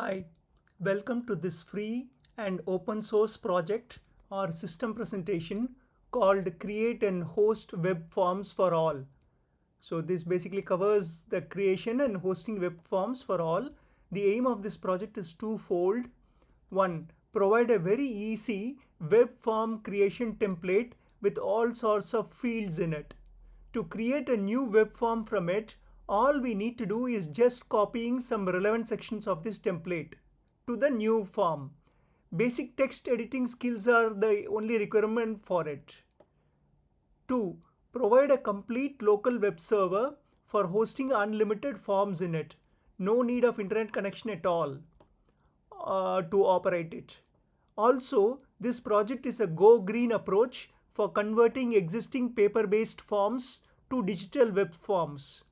Hi, welcome to this free and open source project or system presentation called Create and Host Web Forms for All. So this basically covers the creation and hosting web forms for all. The aim of this project is twofold. One, provide a very easy web form creation template with all sorts of fields in it. To create a new web form from it, all we need to do is just copying some relevant sections of this template to the new form. Basic text editing skills are the only requirement for it. 2. Provide a complete local web server for hosting unlimited forms in it. No need of internet connection at all to operate it. Also, this project is a go green approach for converting existing paper-based forms to digital web forms.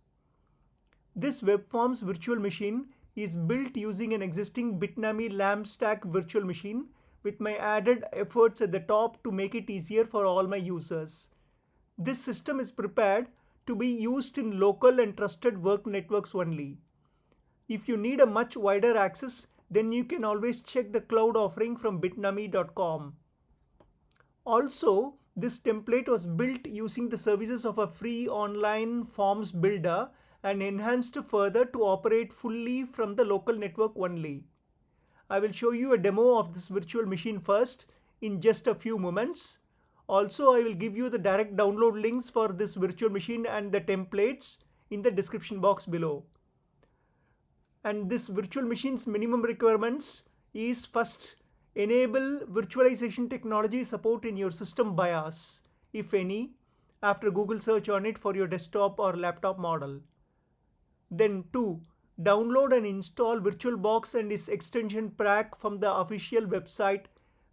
This Webforms Virtual Machine is built using an existing bitnami LAMP stack virtual machine with my added efforts at the top to make it easier for all my users. This system is prepared to be used in local and trusted work networks only. If you need a much wider access, then you can always check the cloud offering from bitnami.com. Also, this template was built using the services of a free online forms builder and enhanced further to operate fully from the local network only. I will show you a demo of this virtual machine first in just a few moments. Also, I will give you the direct download links for this virtual machine and the templates in the description box below. And this virtual machine's minimum requirements is first, enable virtualization technology support in your system BIOS, if any, after Google search on it for your desktop or laptop model. Then 2. Download and install VirtualBox and its extension pack from the official website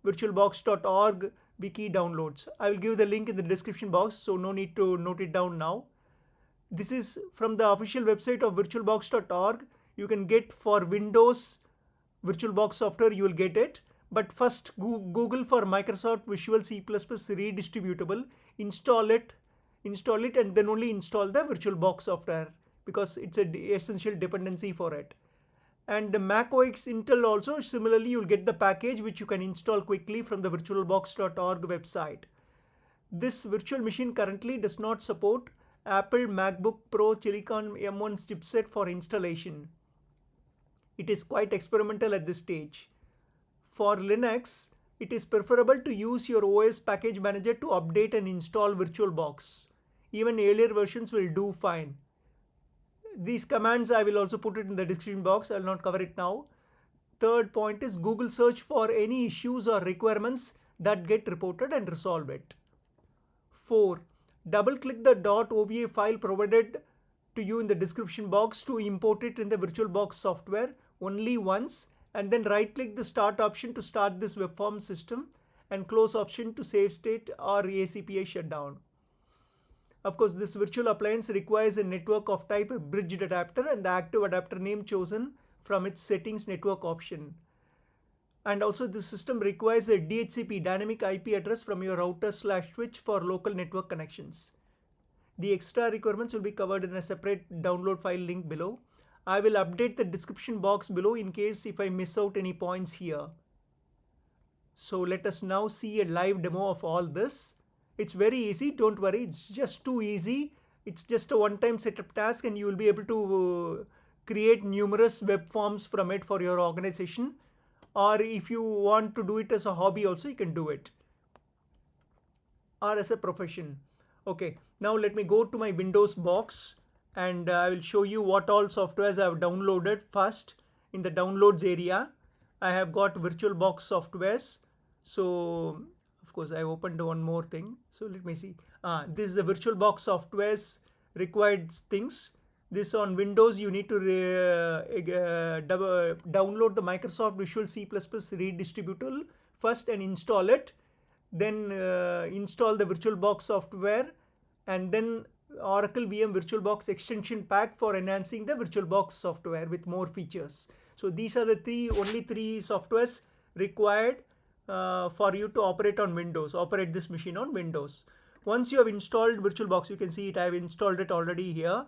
virtualbox.org wiki downloads. I will give the link in the description box, so no need to note it down now. This is from the official website of virtualbox.org. You can get for Windows VirtualBox software, you will get it. But first Google for Microsoft Visual C++ redistributable, install it and then only install the VirtualBox software because it's an essential dependency for it. And the Mac OS Intel also, similarly, you'll get the package which you can install quickly from the virtualbox.org website. This virtual machine currently does not support Apple MacBook Pro Silicon M1 chipset for installation. It is quite experimental at this stage. For Linux, it is preferable to use your OS package manager to update and install VirtualBox. Even earlier versions will do fine. These commands I will also put it in the description box. I will not cover it now. Third point is Google search for any issues or requirements that get reported and resolve it. 4. Double click the .ova file provided to you in the description box to import it in the VirtualBox software only once, and then right click the start option to start this web form system and close option to save state or ACPI shutdown. Of course, this virtual appliance requires a network of type bridged adapter and the active adapter name chosen from its settings network option. And also this system requires a DHCP dynamic IP address from your router/switch for local network connections. The extra requirements will be covered in a separate download file link below. I will update the description box below in case if I miss out any points here. So let us now see a live demo of all this. It's very easy, don't worry, it's just too easy. It's just a one-time setup task and you will be able to create numerous web forms from it for your organization. Or if you want to do it as a hobby also, you can do it. Or as a profession. Okay, now let me go to my Windows box and I will show you what all softwares I have downloaded. First, in the downloads area, I have got VirtualBox softwares. So of course, I opened one more thing. So let me see. This is the VirtualBox softwares required things. This on Windows, you need to download the Microsoft Visual C++ redistributable first and install it. Then install the VirtualBox software and then Oracle VM VirtualBox extension pack for enhancing the VirtualBox software with more features. So these are the only three softwares required for you to operate on Windows, operate this machine on Windows. Once you have installed VirtualBox, you can see it, I have installed it already here,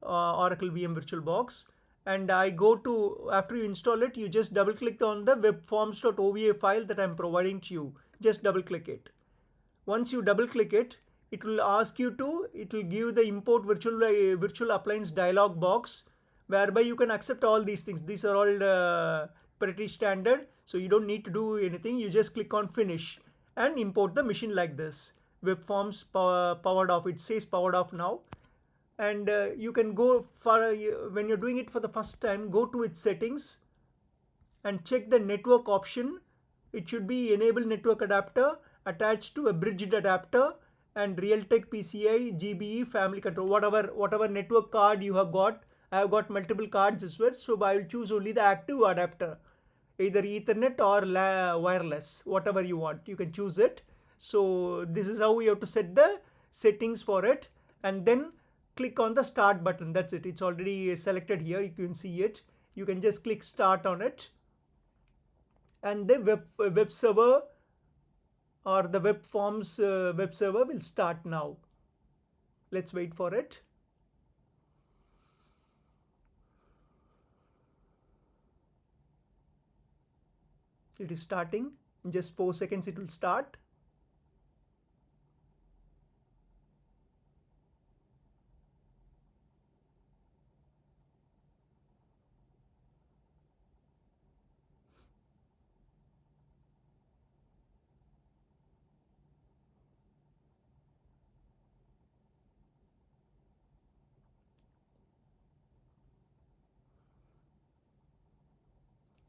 Oracle VM VirtualBox. and I go to, after you install it, you just double click on the webforms.ova file that I'm providing to you. Just double click it. Once you double click it, it will ask you to, it will give the import virtual appliance dialog box, whereby you can accept all these things. These are all pretty standard, so you don't need to do anything. You just click on finish and import the machine like this. Webforms powered off. It says powered off now. And you can go for when you're doing it for the first time, go to its settings and check the network option. It should be enable network adapter attached to a bridged adapter and Realtek PCI GBE family control, whatever network card you have got. I have got multiple cards as well, so I will choose only the active adapter, either Ethernet or wireless, whatever you want. You can choose it. So this is how you have to set the settings for it, and then click on the start button. That's it. It's already selected here. You can see it. You can just click start on it, and the web server or the web forms web server will start now. Let's wait for it. It is starting. In just 4 seconds it will start.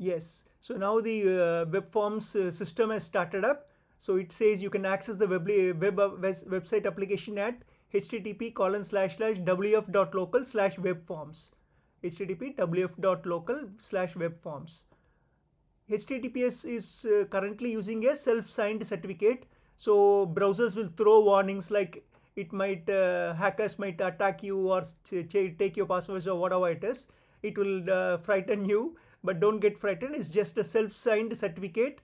Yes, so now the webforms system has started up. So it says you can access the website application at http://wf.local/webforms. http://wf.local/webforms. HTTPS is currently using a self-signed certificate. So browsers will throw warnings like it might hackers might attack you or take your passwords or whatever it is. It will frighten you, but don't get frightened. It's just a self-signed certificate.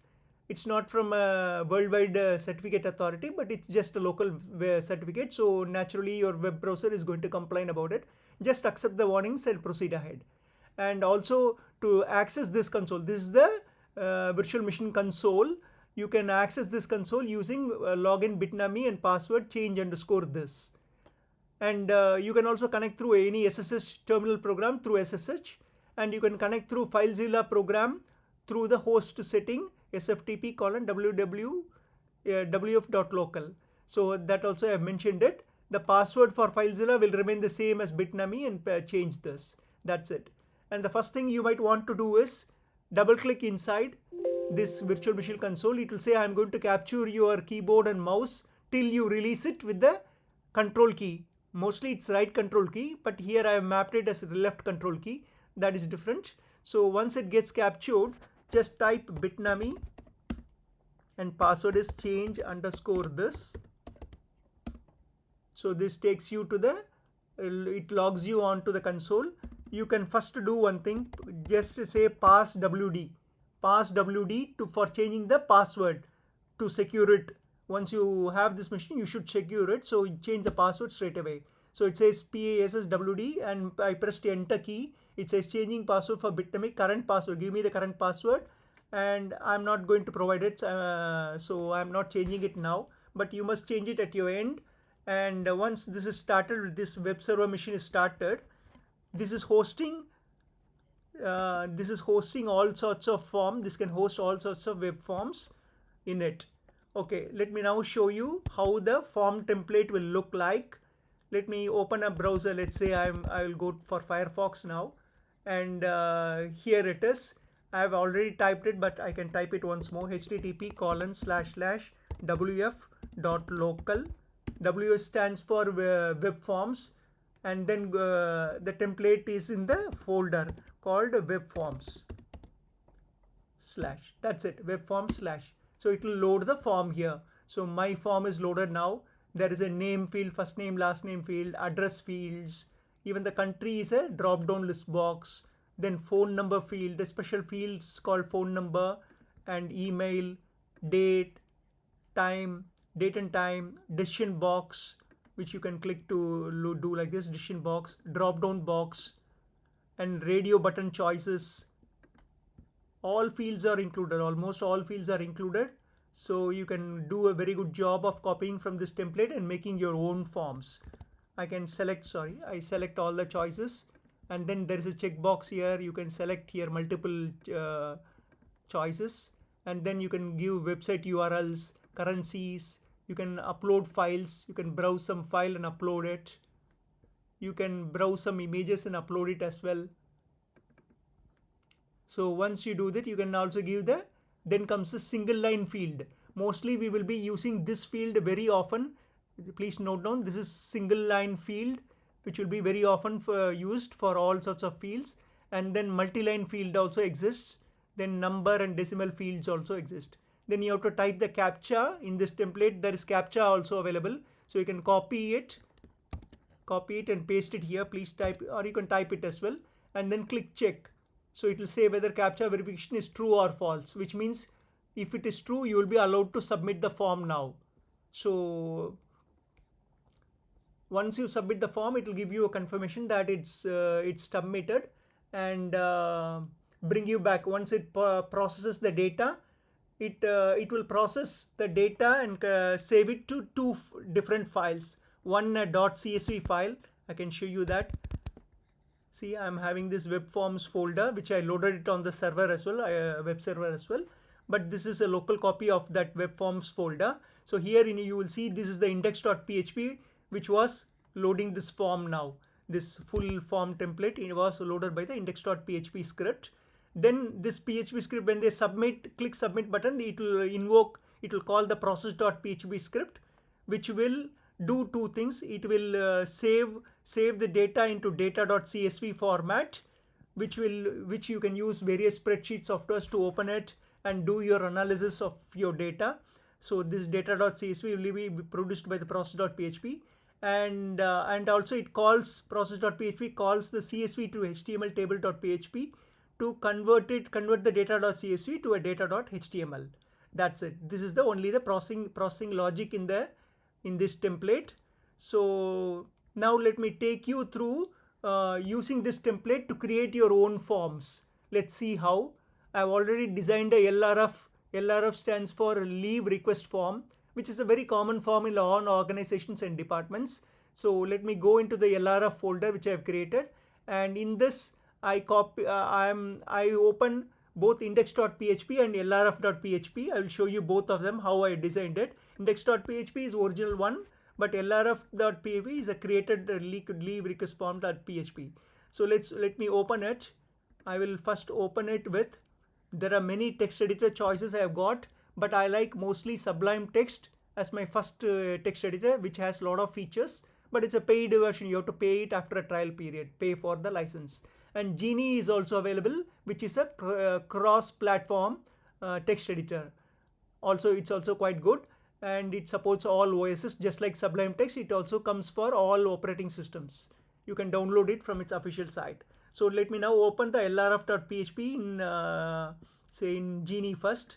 It's not from a worldwide certificate authority, but it's just a local certificate. So naturally your web browser is going to complain about it. Just accept the warnings and proceed ahead. And also to access this console, this is the virtual machine console. You can access this console using login bitnami and password change underscore this. And you can also connect through any SSH terminal program through SSH, and you can connect through FileZilla program through the host setting sftp:/wf.local. So that also I have mentioned it. The password for FileZilla will remain the same as bitnami and change this. That's it. And the first thing you might want to do is double click inside this virtual machine console. It will say I'm going to capture your keyboard and mouse till you release it with the control key. Mostly it's right control key, but here I have mapped it as the left control key. That is different. So once it gets captured, just type bitnami and password is change underscore this. So this takes you to the, it logs you onto the console. You can first do one thing, just say pass WD to for changing the password to secure it. Once you have this machine, you should secure it. So you change the password straight away. So it says PASSWD and I pressed enter key. It says changing password for bitnami, current password. Give me the current password, and I'm not going to provide it. So I'm not changing it now, but you must change it at your end. And once this is started, this web server machine is started. This is hosting all sorts of forms. This can host all sorts of web forms in it. Okay, let me now show you how the form template will look like. Let me open a browser. Let's say I will go for Firefox now, and here it is. I have already typed it, but I can type it once more. http://wf.local. W stands for web forms, and then the template is in the folder called web forms slash. That's it, web form slash. So it will load the form here. So my form is loaded now. There is a name field, first name, last name field, address fields. Even the country is a drop down list box. Then phone number field, a special fields called phone number, and email, date, time, date and time, decision box, which you can click to do like this, decision box, drop down box, and radio button choices. All fields are included, almost all fields are included. So you can do a very good job of copying from this template and making your own forms. I select all the choices, and then there is a checkbox here. You can select here multiple choices, and then you can give website URLs, currencies. You can upload files. You can browse some file and upload it. You can browse some images and upload it as well. So once you do that, you can also give then comes the single line field. Mostly we will be using this field very often. Please note down, this is single line field, which will be very often used for all sorts of fields. And then multi-line field also exists. Then number and decimal fields also exist. Then you have to type the captcha in this template. There is captcha also available. So you can copy it and paste it here. Please type, or you can type it as well, and then click check. So it will say whether captcha verification is true or false, which means if it is true, you will be allowed to submit the form now. So once you submit the form, it will give you a confirmation that it's submitted, and bring you back. Once it processes the data, it will process the data and save it to two different files. One .csv file. I can show you that. See, I'm having this webforms folder, which I loaded it on the server as well, web server as well. But this is a local copy of that webforms folder. So here you will see this is the index.php, which was loading this form now. This full form template, it was loaded by the index.php script. Then this PHP script, when they click submit button, it will call the process.php script, which will do two things. It will save the data into data.csv format, which you can use various spreadsheet softwares to open it and do your analysis of your data. So this data.csv will be produced by the process.php, and also it calls process.php calls the CSV to HTML table.php to convert the data.csv to a data.html. That's it. This is only the processing logic in this template. So now let me take you through using this template to create your own forms. Let's see how. I've already designed a LRF. LRF stands for leave request form, which is a very common form in all organizations and departments. So let me go into the LRF folder which I have created, and in this I open both index.php and lrf.php. I will show you both of them, how I designed it. Index.php is original one, but lrf.php is a created leave request form.php. So let me open it. I will first open it with, there are many text editor choices I have got, but I like mostly Sublime Text as my first text editor, which has a lot of features, but it's a paid version. You have to pay it after a trial period, pay for the license. And Genie is also available, which is a cross-platform text editor. It's also quite good, and it supports all OSs. Just like Sublime Text, it also comes for all operating systems. You can download it from its official site. So let me now open the lrf.php in Genie first.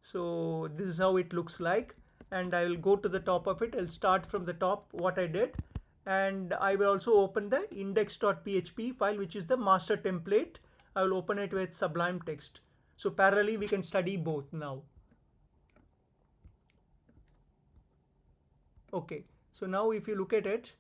So this is how it looks like, and I will go to the top of it. I'll start from the top what I did, and I will also open the index.php file, which is the master template. I will open it with Sublime Text. So parallelly we can study both now. Okay, so now if you look at it,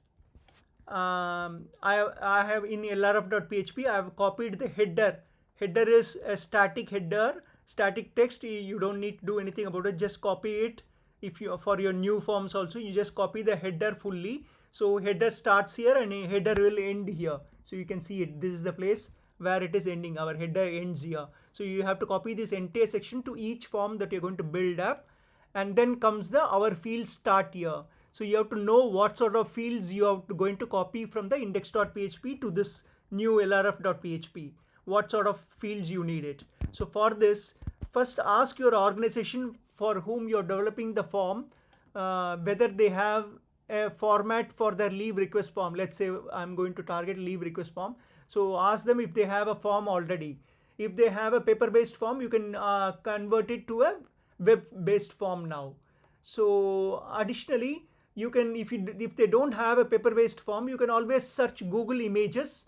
I have in lrf.php, I have copied the header. Header is a static header, static text. You don't need to do anything about it. Just copy it. If you, for your new forms also, you just copy the header fully. So header starts here and a header will end here. So you can see it. This is the place where it is ending. Our header ends here. So you have to copy this entire section to each form that you're going to build up. And then comes our fields start here. So you have to know what sort of fields you are going to copy from the index.php to this new lrf.php. What sort of fields you need it. So for this, first ask your organization for whom you're developing the form, whether they have a format for their leave request form. Let's say I'm going to target leave request form. So ask them if they have a form already. If they have a paper-based form, you can convert it to a web-based form now. So additionally, you can, if they don't have a paper-based form, you can always search Google Images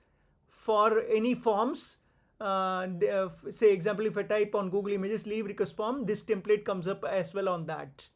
for any forms, say example, if I type on Google Images leave request form, this template comes up as well on that.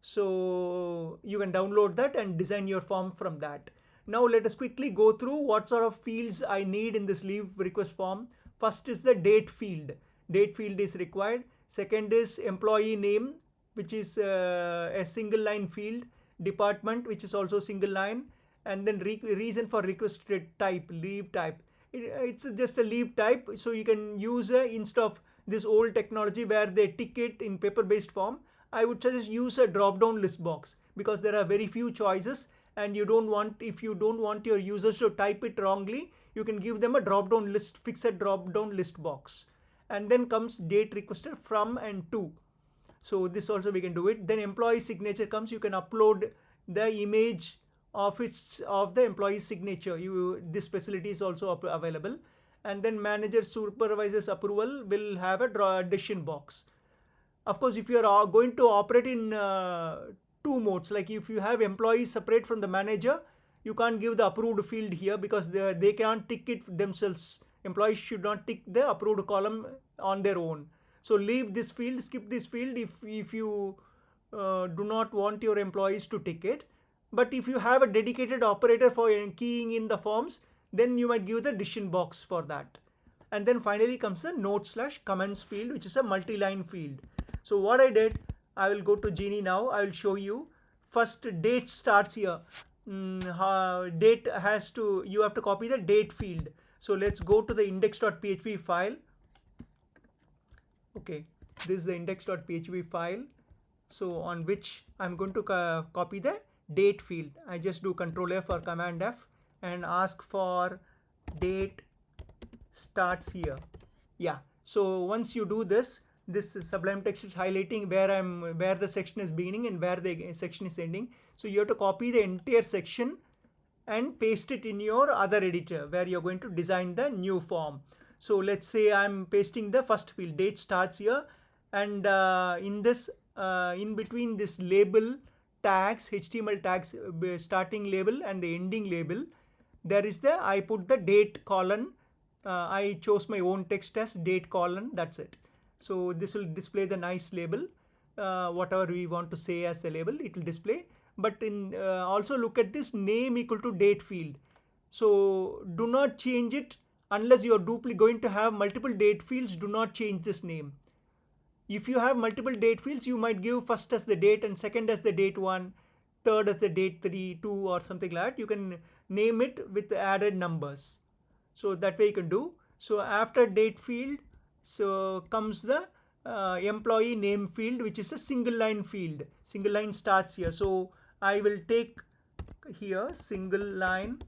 So you can download that and design your form from that. Now let us quickly go through what sort of fields I need in this leave request form. First is the date field. Date field is required. Second is employee name, which is a single line field. Department, which is also single line. And then reason for requested type, leave type. It's just a leave type, so you can use instead of this old technology where they tick it in paper based form, I would suggest use a drop down list box, because there are very few choices, and you don't want, if you don't want your users to type it wrongly, you can give them a drop down list, fixed drop down list box. And then comes date requested from and to. So this also we can do it. Then employee signature comes, you can upload the image of the employee's signature. This facility is also available. And then manager supervisor's approval will have a decision box. Of course, if you are going to operate in two modes, like if you have employees separate from the manager, you can't give the approved field here, because they can't tick it themselves. Employees should not tick the approved column on their own. So leave this field, skip this field if you do not want your employees to tick it. But if you have a dedicated operator for keying in the forms, then you might give the decision box for that. And then finally comes the note/comments field, which is a multi-line field. So what I did, I will go to Genie now. I will show you. First, date starts here. Date has to, you have to copy the date field. So let's go to the index.php file. Okay, this is the index.php file. So on which I'm going to copy the date field. I just do Control F or Command F and ask for date starts here. Yeah. So once you do this, this Sublime Text is highlighting where the section is beginning and where the section is ending. So you have to copy the entire section and paste it in your other editor where you're going to design the new form. So let's say I'm pasting the first field, date starts here, and in this in between this label tags, HTML tags, starting label and the ending label, there is I put the date colon. I chose my own text as date colon. That's it. So this will display the nice label. Whatever we want to say as a label, it will display. But in also look at this name equal to date field. So do not change it unless you are going to have multiple date fields. Do not change this name. If you have multiple date fields, you might give first as the date and second as the date 1, third as the date 3, 2 or something like that. You can name it with added numbers. So that way you can do. So after date field, so comes the employee name field, which is a single line field. Single line starts here. So I will take here single line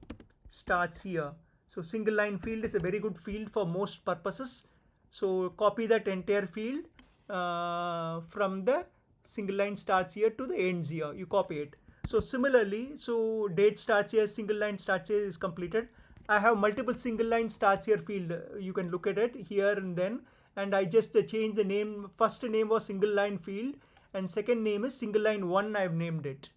starts here. So single line field is a very good field for most purposes. So copy that entire field from the single line starts here to the ends here. You copy it. So similarly, so date starts here, single line starts here is completed. I have multiple single line starts here field. You can look at it here and then. And I just changed the name. First name was single line field and second name is single line 1. I've named it.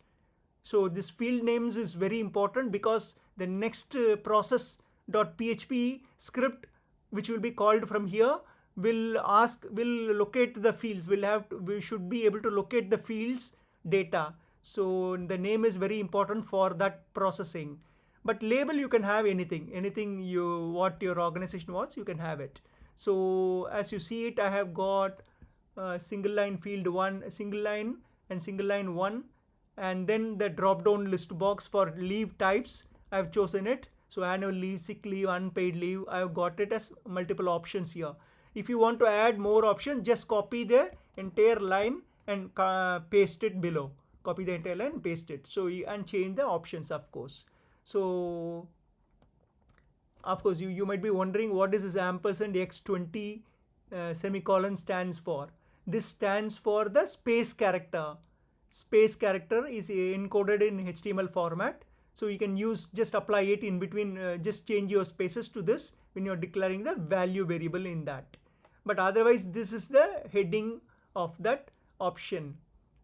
So this field names is very important because the next process.php script, which will be called from here, will locate the fields. We should be able to locate the fields data. So the name is very important for that processing. But label, you can have anything what your organization wants, you can have it. So as you see it, I have got single line field 1, single line and single line 1, and then the drop down list box for leave types. I have chosen it. So annual leave, sick leave, unpaid leave, I have got it as multiple options here. If you want to add more options, just copy the entire line and paste it below. Copy the entire line and paste it. So and change the options, of course. So of course you might be wondering what is this ampersand x20 semicolon stands for. This stands for the space character. Space character is encoded in HTML format. So you can just apply it in between, just change your spaces to this when you're declaring the value variable in that. But otherwise, this is the heading of that option.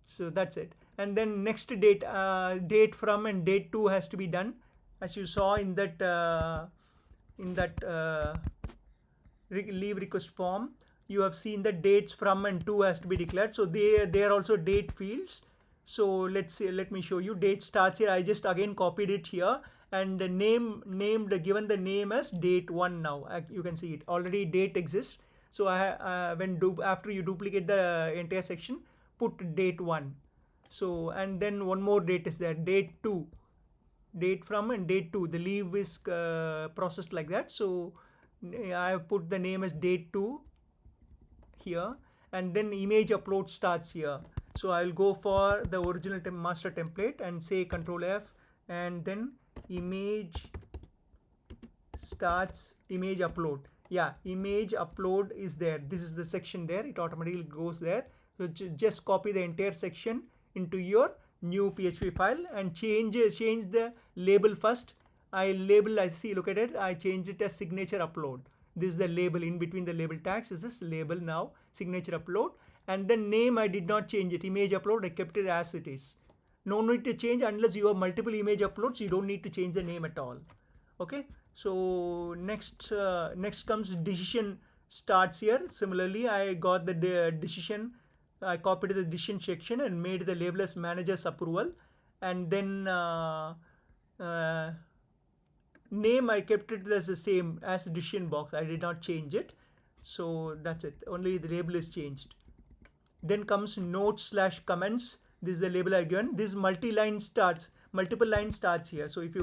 So that's it. And then next date from and date to has to be done. As you saw in that in that leave request form, you have seen the dates from and to has to be declared. So they are also date fields. So let's see, let me show you. Date starts here. I just again copied it here, and the given the name as date 1 now. You can see it already, date exists. So after you duplicate the entire section, put date 1. So and then one more date is there, date 2, date from and date 2. The leave is processed like that. So I have put the name as date 2 here, and then image upload starts here. So I'll go for the original master template and say Control F, and then image starts, image upload. Yeah, image upload is there. This is the section there. It automatically goes there. So just copy the entire section into your new PHP file and change the label first. I see, look at it. I changed it as signature upload. This is the label. In between the label tags is this label now, signature upload. And the name I did not change it. Image upload, I kept it as it is. No need to change unless you have multiple image uploads. You don't need to change the name at all. Okay. So next comes decision starts here. Similarly, I got the decision. I copied the decision section and made the label as manager's approval, and then name I kept it as the same as decision box. I did not change it. So that's it. Only the label is changed. Then comes notes/comments. This is the label I given. This multiple line starts here. So if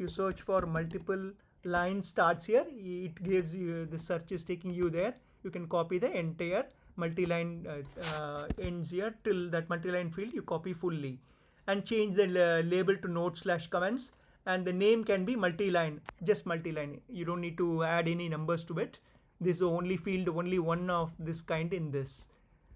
you search for multiple line starts here, it gives you, the search is taking you there. You can copy the entire multi-line ends here till that multi-line field. You copy fully and change the label to notes/comments, and the name can be multi-line, just multi-line. You don't need to add any numbers to it. This is the only field, only one of this kind in this.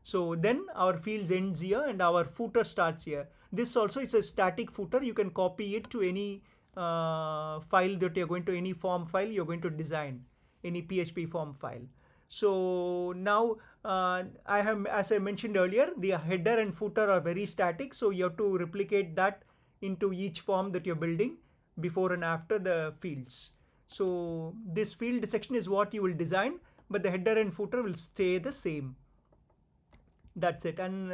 So then our fields ends here and our footer starts here. This also is a static footer. You can copy it to any file that you're going to, any form file you're going to design, any PHP form file. So now I have, as I mentioned earlier, the header and footer are very static. So you have to replicate that into each form that you're building before and after the fields. So this field section is what you will design, but the header and footer will stay the same. That's it, and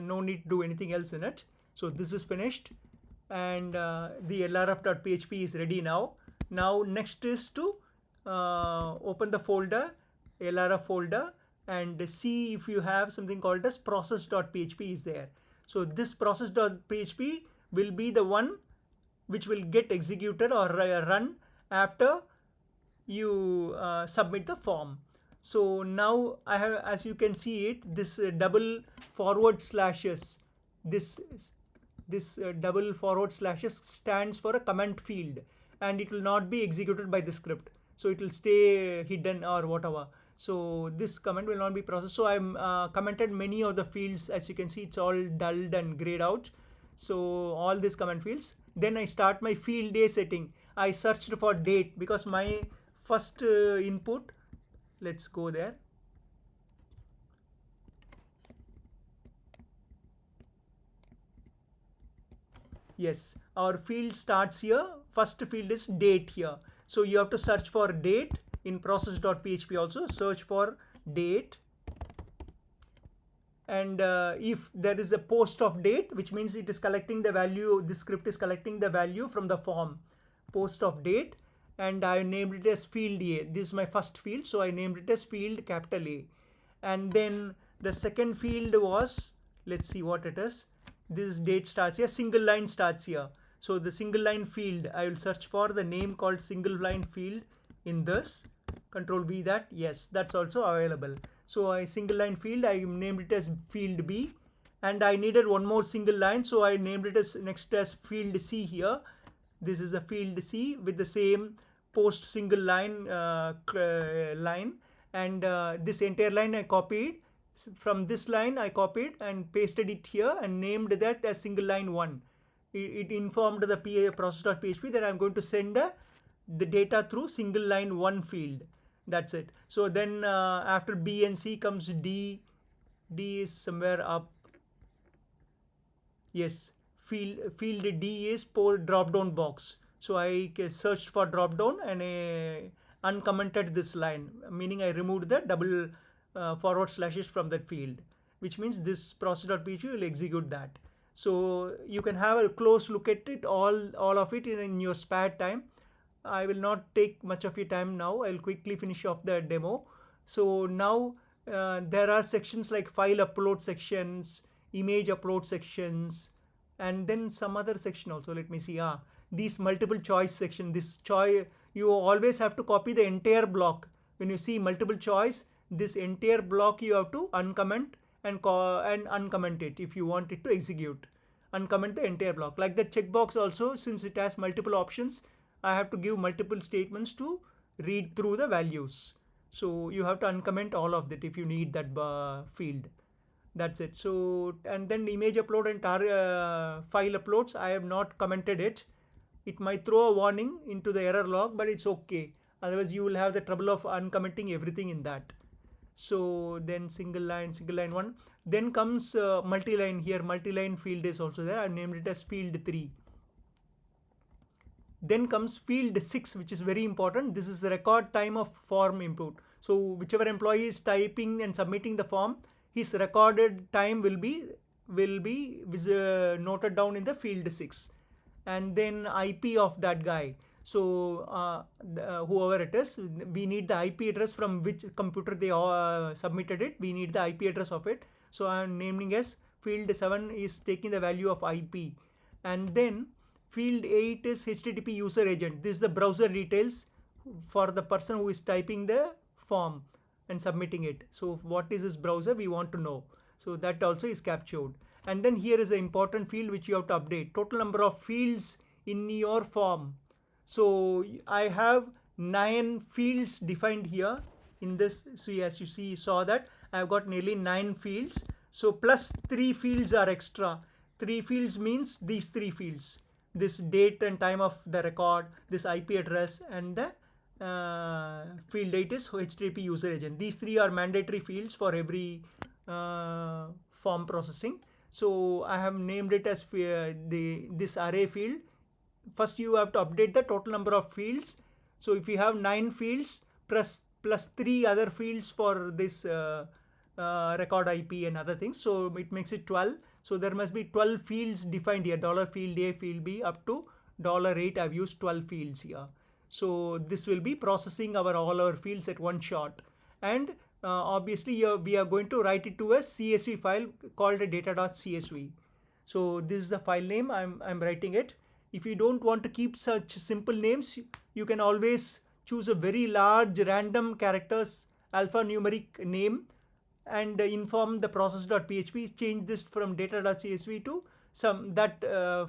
no need to do anything else in it. So this is finished, and the lrf.php is ready now. Now next is to open the folder, lrf folder, and see if you have something called as process.php is there. So this process.php will be the one which will get executed or run after you submit the form. So now I have, as you can see it, this double forward slashes, this double forward slashes stands for a comment field, and it will not be executed by the script. So it will stay hidden or whatever. So this comment will not be processed. So I'm commented many of the fields. As you can see, it's all dulled and grayed out. So all these comment fields. Then I start my field day setting. I searched for date because my first input, let's go there. Yes, our field starts here. First field is date here. So you have to search for date in process.php also. Search for date. And if there is a post of date, which means it is collecting the value, this script is collecting the value from the form, post of date, and I named it as field A. This is my first field, so I named it as field capital A. And then the second field was, let's see what it is. This date starts here, single line starts here. So the single line field, I will search for the name called single line field in this. Control V that, yes, that's also available. So a single line field, I named it as field B, and I needed one more single line, so I named it as next as field C here. This is the field C with the same post single line line, and this entire line I copied. From this line I copied and pasted it here and named that as single line 1. It informed the process.php that I'm going to send the data through single line 1 field. That's it. So then after B and C comes D. D is somewhere up. Yes, field D is drop down box. So I searched for drop down and uncommented this line, meaning I removed the double forward slashes from that field, which means this process.php will execute that. So you can have a close look at it, all of it in your spare time. I will not take much of your time now. I'll quickly finish off the demo. So now there are sections like file upload sections, image upload sections, and then some other section also. Let me see. These multiple choice section. This choice, you always have to copy the entire block. When you see multiple choice, this entire block you have to uncomment and uncomment it if you want it to execute. Uncomment the entire block. Like the checkbox also, since it has multiple options, I have to give multiple statements to read through the values. So you have to uncomment all of that if you need that field. That's it. So, and then image upload and file uploads, I have not commented it. It might throw a warning into the error log, but it's okay. Otherwise you will have the trouble of uncommenting everything in that. So then single line one. Then comes multi-line. Here multi-line field is also there. I named it as field 3. Then comes field 6, which is very important. This is the record time of form input. So whichever employee is typing and submitting the form, his recorded time will be noted down in the field 6. And then IP of that guy. So whoever it is, we need the IP address from which computer they submitted it. We need the IP address of it. So I'm naming as field 7 is taking the value of IP. And then field 8 is HTTP user agent. This is the browser details for the person who is typing the form and submitting it. So what is this browser, we want to know. So that also is captured. And then here is an important field which you have to update. Total number of fields in your form. So I have 9 fields defined here in this. So as you saw that I have got nearly 9 fields. So plus 3 fields are extra. 3 fields means these 3 fields. This date and time of the record, this IP address, and the field 8 is HTTP user agent. These 3 are mandatory fields for every form processing. So I have named it as this array field. First you have to update the total number of fields. So if you have 9 fields plus 3 other fields for this record IP and other things, so it makes it 12. So there must be 12 fields defined here. $field A, field B, up to $8. I've used 12 fields here. So this will be processing all our fields at one shot. And obviously we are going to write it to a CSV file called a data.csv. So this is the file name. I'm writing it. If you don't want to keep such simple names, you can always choose a very large random characters alphanumeric name and inform the process.php, change this from data.csv to that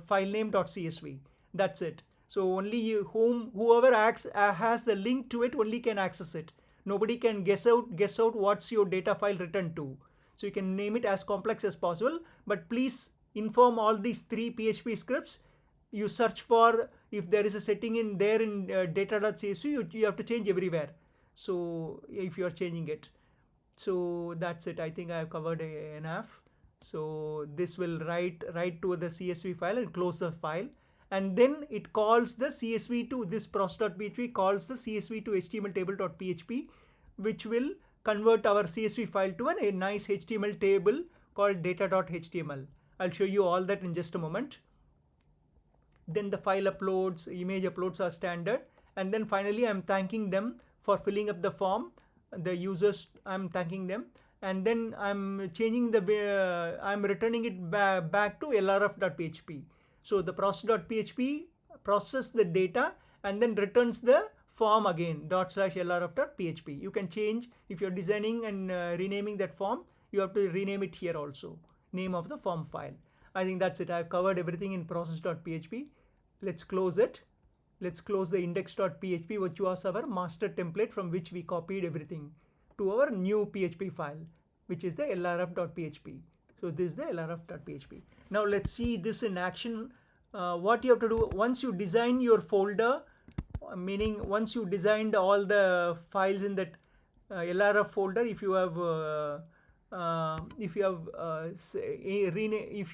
file name.csv. That's it. So only whoever has the link to it only can access it. Nobody can guess out what's your data file written to. So you can name it as complex as possible, but please inform all these 3 PHP scripts. You search for if there is a setting in there in data.csv, you have to change everywhere. So if you are changing it. So that's it. I think I have covered enough. So this will write to the CSV file and close the file. And then it calls the CSV to this process.php, calls the CSV to HTML table.php, which will convert our CSV file to a nice HTML table called data.html. I'll show you all that in just a moment. Then the file uploads, image uploads are standard. And then finally, I'm thanking them for filling up the form. The users, I'm thanking them. And then I'm changing I'm returning it back to lrf.php. So the process.php processes the data and then returns the form again /lrf.php. You can change if you're designing and renaming that form. You have to rename it here also. Name of the form file. I think that's it. I've covered everything in process.php. Let's close it. Let's close the index.php, which was our master template from which we copied everything to our new PHP file, which is the lrf.php. So this is the lrf.php. Now let's see this in action. What you have to do once you design your folder, meaning once you designed all the files in that lrf folder, if you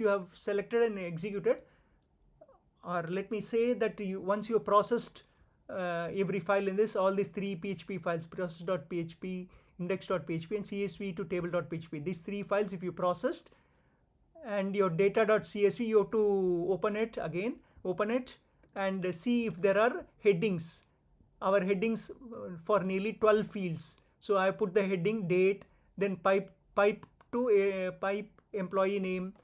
have selected and executed, or let me say that once you have processed every file in this, all these three PHP files, process.php, index.php, and CSV to table.php, these three files, if you processed, and your data.csv, you have to open it again, and see if there are headings. Our headings for nearly 12 fields. So I put the heading date, then pipe to a pipe employee name.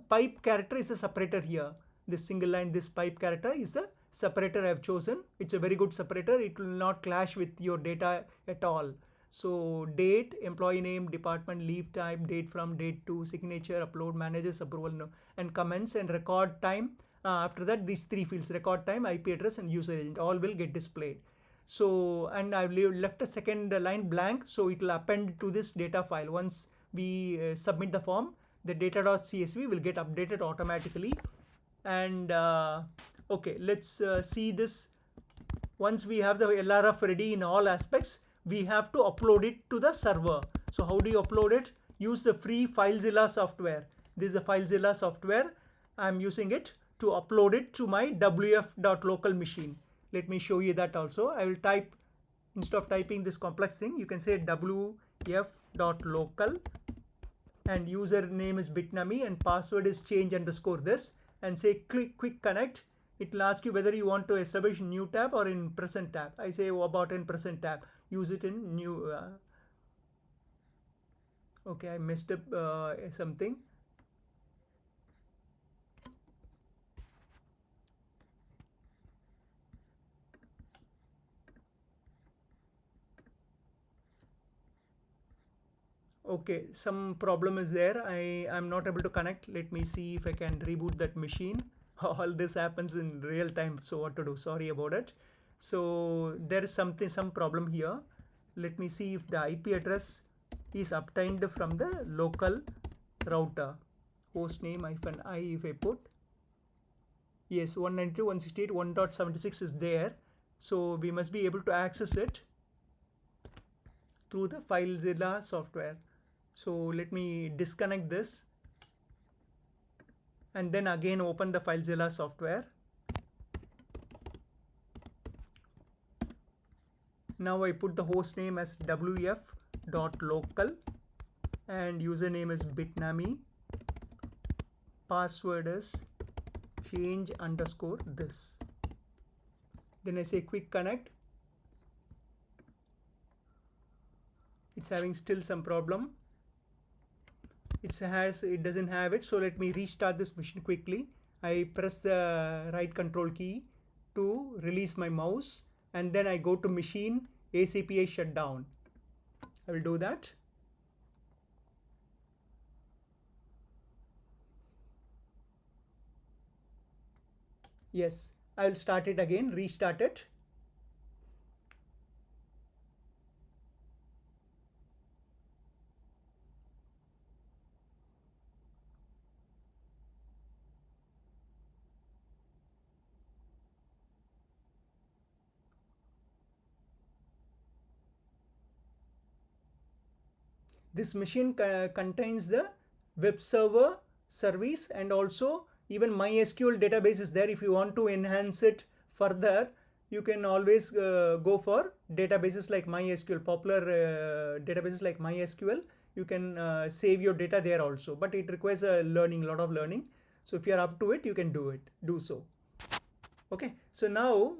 Pipe character is a separator here. This single line, this pipe character is a separator I have chosen. It's a very good separator. It will not clash with your data at all. So date, employee name, department, leave type, date from, date to, signature, upload, managers, approval, no, and comments, and record time. After that, these three fields, record time, IP address, and user agent, all will get displayed. So, and I've left a second line blank, so it will append to this data file. Once we submit the form, the data.csv will get updated automatically. And okay, let's see this. Once we have the LRF ready in all aspects, we have to upload it to the server. So how do you upload it? Use the free FileZilla software. This is the FileZilla software. I'm using it to upload it to my wf.local machine. Let me show you that also. I will type, instead of typing this complex thing, you can say wf.local, and username is bitnami, and password is change_this, and say quick connect. It will ask you whether you want to establish new tab or in present tab. I say about in present tab. Use it in new. Okay, I messed up something. Okay, some problem is there. I'm not able to connect. Let me see if I can reboot that machine. All this happens in real time, so what to do? Sorry about it. So there is some problem here. Let me see if the IP address is obtained from the local router. Hostname -i, if I put, yes, 192.168.1.76 is there. So we must be able to access it through the FileZilla software. So let me disconnect this, and then again open the FileZilla software. Now I put the host name as wf.local, and username is bitnami, password is change_this. Then I say quick connect. It's having still some problem. It doesn't have it. So let me restart this machine quickly. I press the right control key to release my mouse, and then I go to machine ACPI shutdown. I will do that. Yes, I will start it again, restart it. This machine contains the web server service, and also even MySQL database is there. If you want to enhance it further, you can always go for databases like MySQL, popular databases like MySQL. You can save your data there also, but it requires a lot of learning. So if you are up to it, you can do so. Okay, so now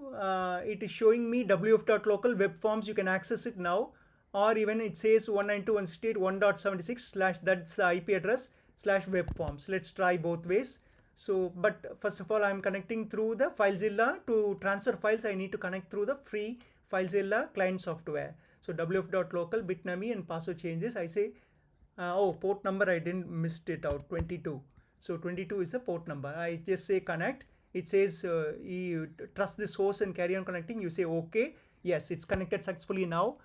it is showing me wf.local web forms. You can access it now, or even it says 192.168.1.76/ that's the IP address /web forms. Let's try both ways. So, but first of all, I'm connecting through the FileZilla. To transfer files, I need to connect through the free FileZilla client software. So wf.local bitnami, and password changes. I say, oh, port number, I didn't missed it out, 22. So 22 is the port number. I just say connect. It says you trust this host and carry on connecting. You say okay. Yes, it's connected successfully now.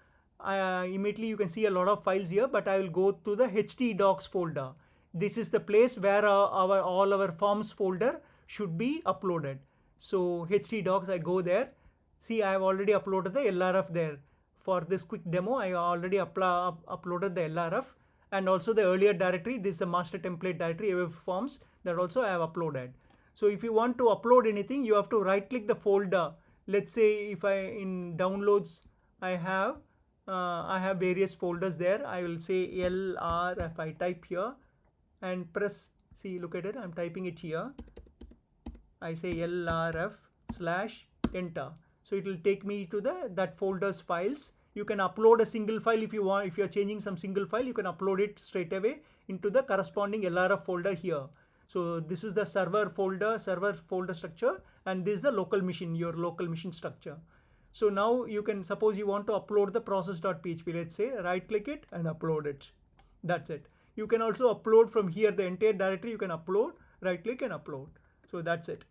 Immediately you can see a lot of files here, but I will go to the htdocs folder. This is the place where all our forms folder should be uploaded. So htdocs, I go there. See, I have already uploaded the LRF there. For this quick demo, I already uploaded the LRF, and also the earlier directory. This is the master template directory, web forms, that also I have uploaded. So if you want to upload anything, you have to right click the folder. Let's say if in downloads I have various folders there. I will say LR. If I type here and press, see, look at it, I'm typing it here. I say LRF / enter. So it will take me to that folder's files. You can upload a single file if you want. If you're changing some single file, you can upload it straight away into the corresponding LRF folder here. So this is the server folder structure, and this is the local machine, your local machine structure. So now you can, suppose you want to upload the process.php, let's say, right click it and upload it. That's it. You can also upload from here, the entire directory you can upload, right click and upload. So that's it.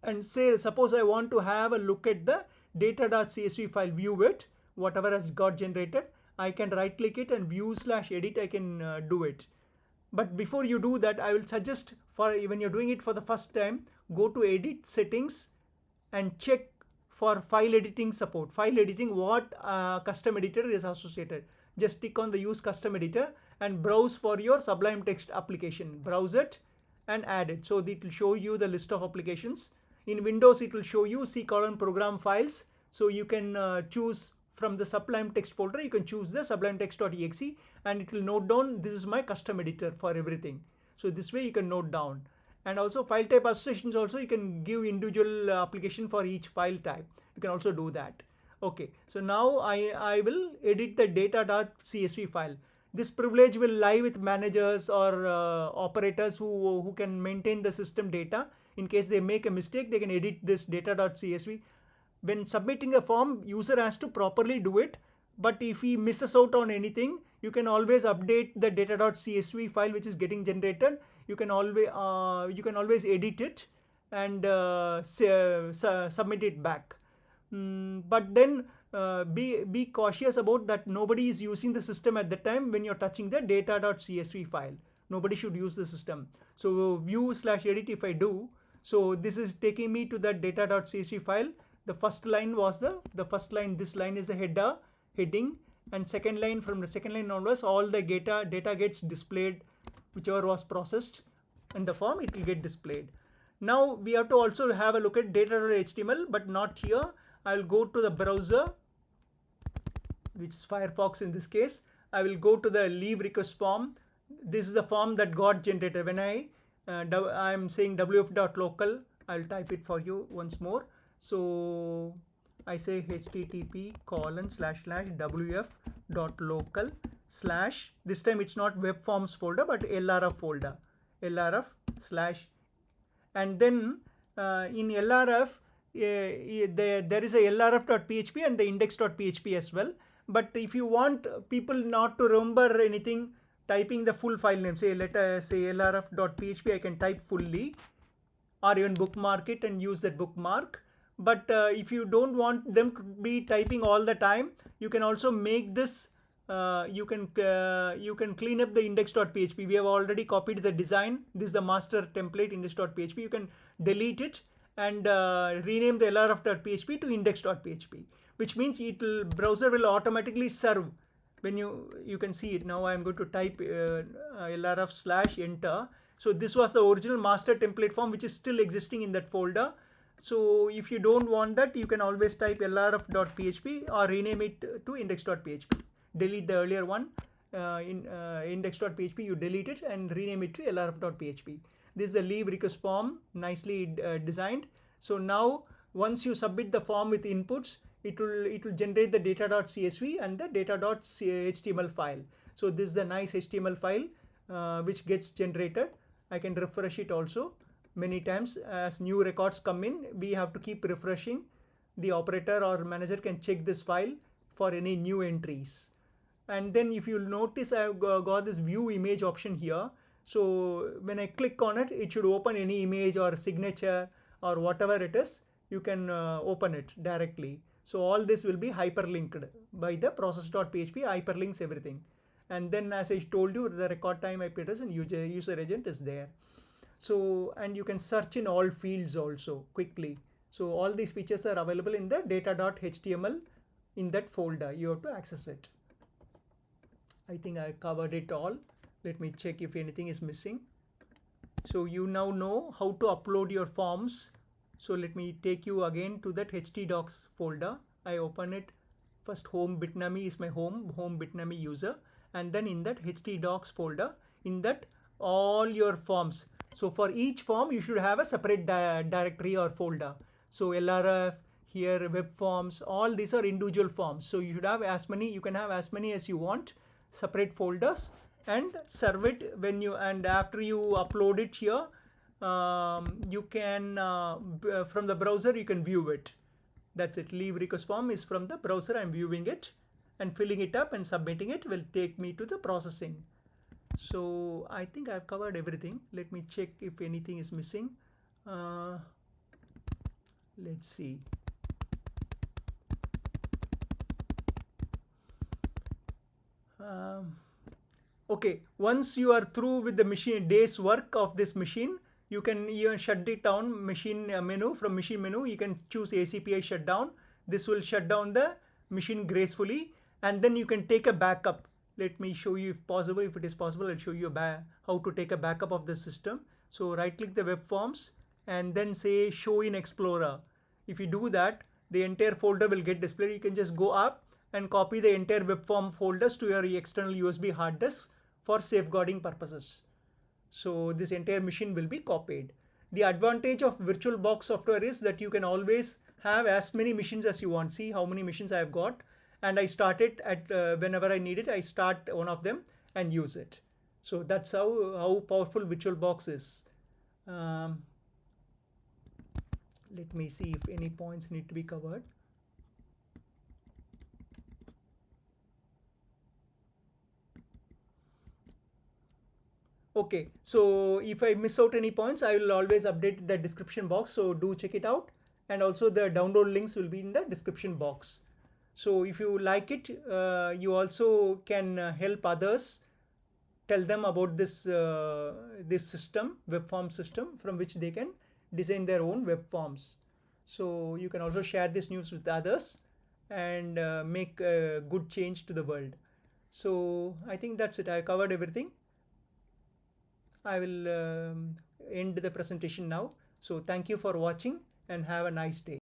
And say, suppose I want to have a look at the data.csv file, view it, whatever has got generated. I can right click it and view / edit, I can do it. But before you do that, I will suggest, for when you're doing it for the first time, go to edit settings and check for file editing support. File editing, what custom editor is associated. Just click on the use custom editor and browse for your Sublime Text application. Browse it and add it. So it will show you the list of applications. In Windows, it will show you C:program files. So you can choose from the Sublime Text folder, you can choose the sublime text.exe, and it will note down this is my custom editor for everything. So this way you can note down. And also file type associations, also you can give individual application for each file type. You can also do that. Okay, so now I will edit the data.csv file. This privilege will lie with managers or operators who can maintain the system data. In case they make a mistake, they can edit this data.csv. When submitting a form, user has to properly do it. But if he misses out on anything, you can always update the data.csv file which is getting generated. You can always edit it and submit it back. But then be cautious about that. Nobody is using the system at the time when you're touching the data.csv file. Nobody should use the system. So view / edit, if I do, so this is taking me to that data.csv file. The first line was the first line. This line is the heading, and second line, from the second line onwards, all the data gets displayed, whichever was processed in the form, it will get displayed. Now we have to also have a look at data.html, but not here. I'll go to the browser, which is Firefox in this case. I will go to the leave request form. This is the form that got generated. When I'm saying wf.local, I'll type it for you once more. So I say http://wf.local/ this time it's not webforms folder but LRF folder, LRF/, and then in LRF there is a LRF.php and the index.php as well. But if you want people not to remember anything, typing the full file name, say let us say LRF.php, I can type fully, or even bookmark it and use that bookmark. But if you don't want them to be typing all the time, you can also make this, you can clean up the index.php. We have already copied the design. This is the master template, index.php. You can delete it and rename the LRF.php to index.php, which means browser will automatically serve. When you can see it now, I am going to type LRF/enter. So this was the original master template form which is still existing in that folder. So if you don't want that, you can always type LRF.php or rename it to index.php. Delete the earlier one, index.php, you delete it and rename it to LRF.php. This is the leave request form, nicely designed. So now once you submit the form with inputs, it will generate the data.csv and the data.html file. So this is a nice HTML file which gets generated. I can refresh it also many times. As new records come in, we have to keep refreshing. The operator or manager can check this file for any new entries. And then if you notice, I've got this view image option here. So when I click on it, it should open any image or signature or whatever it is. You can open it directly. So all this will be hyperlinked by the process.php, hyperlinks everything. And then as I told you, the record time IP address and user agent is there. So, and you can search in all fields also quickly. So all these features are available in the data.html in that folder. You have to access it. I think I covered it all. Let me check if anything is missing. So you now know how to upload your forms. So let me take you again to that htdocs folder. I open it. First, home bitnami is my home bitnami user, and then in that htdocs folder, in that all your forms. So for each form you should have a separate directory or folder. So LRF, here web forms, all these are individual forms. So you should have as many, you can have as many as you want, separate folders, and serve it when you, and after you upload it here, you can from the browser you can view it. That's it. Leave request form is from the browser. I'm viewing it, and filling it up and submitting it will take me to the processing. So I think I've covered everything. Let me check if anything is missing. uh, let's see. um, okay, once you are through with the machine day's work of this machine, you can even shut it down. Machine menu, from machine menu you can choose ACPI shutdown. This will shut down the machine gracefully, and then you can take a backup. Let me show you, if possible, if it is possible, I'll show you how to take a backup of the system. So right click the web forms and then say show in explorer. If you do that, the entire folder will get displayed. You can just go up and copy the entire web form folders to your external USB hard disk for safeguarding purposes. So this entire machine will be copied. The advantage of VirtualBox software is that you can always have as many machines as you want. See how many machines I have got, and I start it at whenever I need it. I start one of them and use it. So that's how powerful VirtualBox is. Um, let me see if any points need to be covered. Okay, so if I miss out any points, I will always update the description box. So do check it out. And also the download links will be in the description box. So if you like it, you also can help others. Tell them about this system, web form system, from which they can design their own web forms. So you can also share this news with others and make a good change to the world. So I think that's it. I covered everything. I will end the presentation now. So thank you for watching and have a nice day.